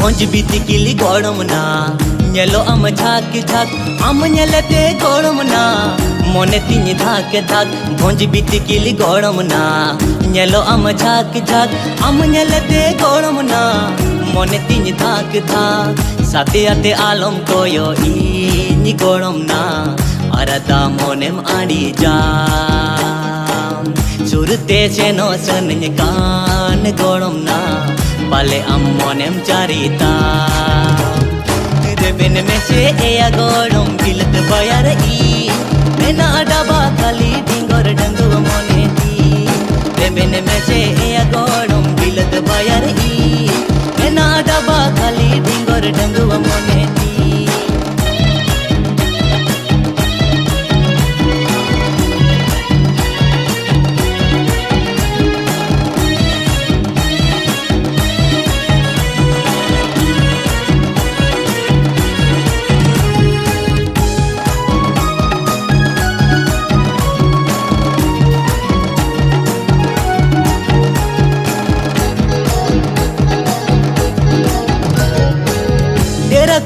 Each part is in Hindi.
भोंज बीती किली गोड़मना नेलो आम झाक झाक आम नेलते गोड़मना मोने तीन धाक धाक भोंज बीती किली गोड़मना नेलो आम झाक झाक आम नेलते गोड़मना मोने तीन धाक धाक साथे आते आलम कोयो इनी गोड़मना अरदा मोनेम आड़ी जा सुरते चेनो सनन कान गोड़मना पाले आम मोनेम चारिता रेबेन में से एया गोड़म बिलत बयार ई मेना डाबा खाली डिंगोर डंगु मोने दी रेबेन में से एया गोड़म बिलत बयार ई मेना डाबा खाली डिंगोर डंगु मोने दी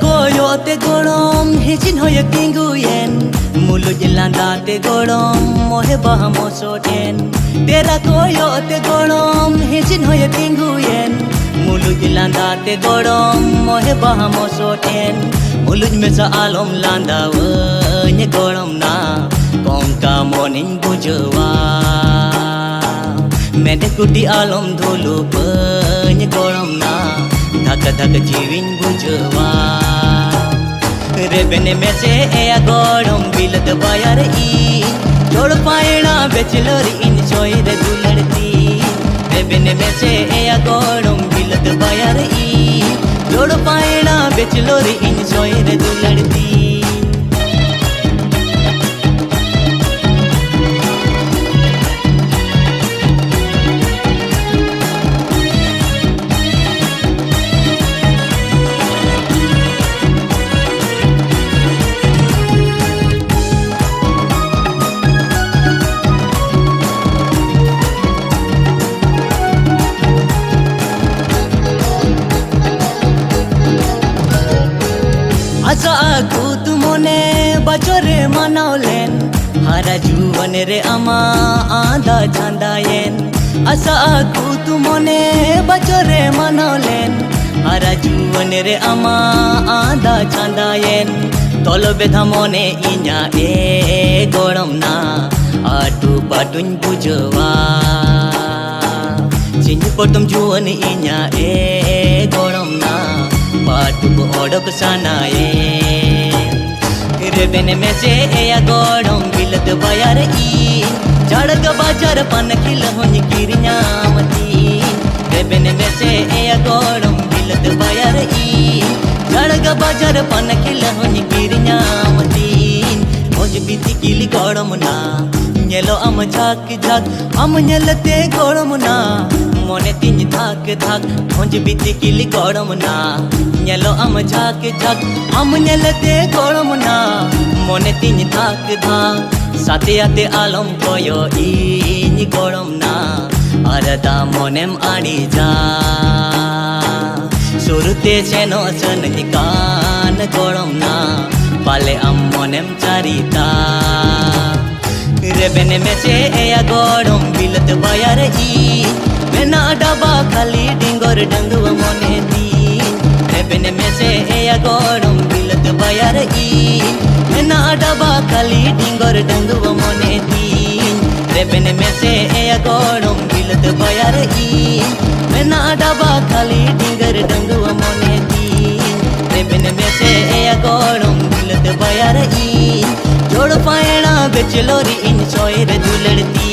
koyo te gorom hichin hoye tinguyen muluj landa te gorom mohe bahamo soten tera koyo te gorom hichin hoye tinguyen muluj landa te gorom mohe bahamo soten muluj me sa alom landa nye gorom na kongka monin bujwa mede kuti alom dhulu nye gorom na धक धक जीविन बुझवा रेबेन में से एया गोड़म बिलत बयार ई जोड़ पायना बेचलोर इन सोयर दुलड़ती रेबेन में से एया गोड़म बिलत बयार ई जोड़ पायना बेचलोर इन सोयर दुलड़ती आशा खुद मोने बचोरे मनावलेन हरा जुवन रे अमा आंधा छांदायेन आशा खुद मोने बचोरे मनावलेन हरा जुवन रे अमा आंधा छांदायेन तोलो बेधा मोने इन्या ए गोड़म ना आटू पाटुन बुझवा चिन्ह पटम जुवन इन्या ए गोड़म ना पाटू को ओडक सनाए रेबेन में से एया गोड़म बिलत बयार ई झड़क बाजार पन खिल होनी किरन्यामती रेबेन में से एया गोड़म बिलत बयार ई झड़क बाजार पन खिल होनी किरन्यामती भोज बीती किली गोड़म ना नेलो आम झाक झाक आम नेलते गोड़म ना मोने तीन धाक धाक भोंज बीती किली गोड़म ना नेलो आम झाक झाक आम नेलते गोड़म ना मोने तीन धाक धाक साथे आते आलम कोयो इनी गोड़म ना अरदा मोनेम आड़ी जा सुरते चेनो सनन कान गोड़म ना पाले आम मोनेम चारिता रेबेन में से एया गोड़म बिलत बयार ई मेना डाबा खाली डिंगोर डंगु मोने दी रेबेन में से एया गोड़म बिलत बयार ई मेना डाबा खाली डिंगोर डंगु मोने दी रेबेन में से एया गोड़म बिलत बयार ई मेना डाबा खाली डिंगर डंगु मोने दी रेबेन में से एया गोड़म बिलत बयार ई जोड़ पायना बेचलोरी इन सोयर दुलड़ती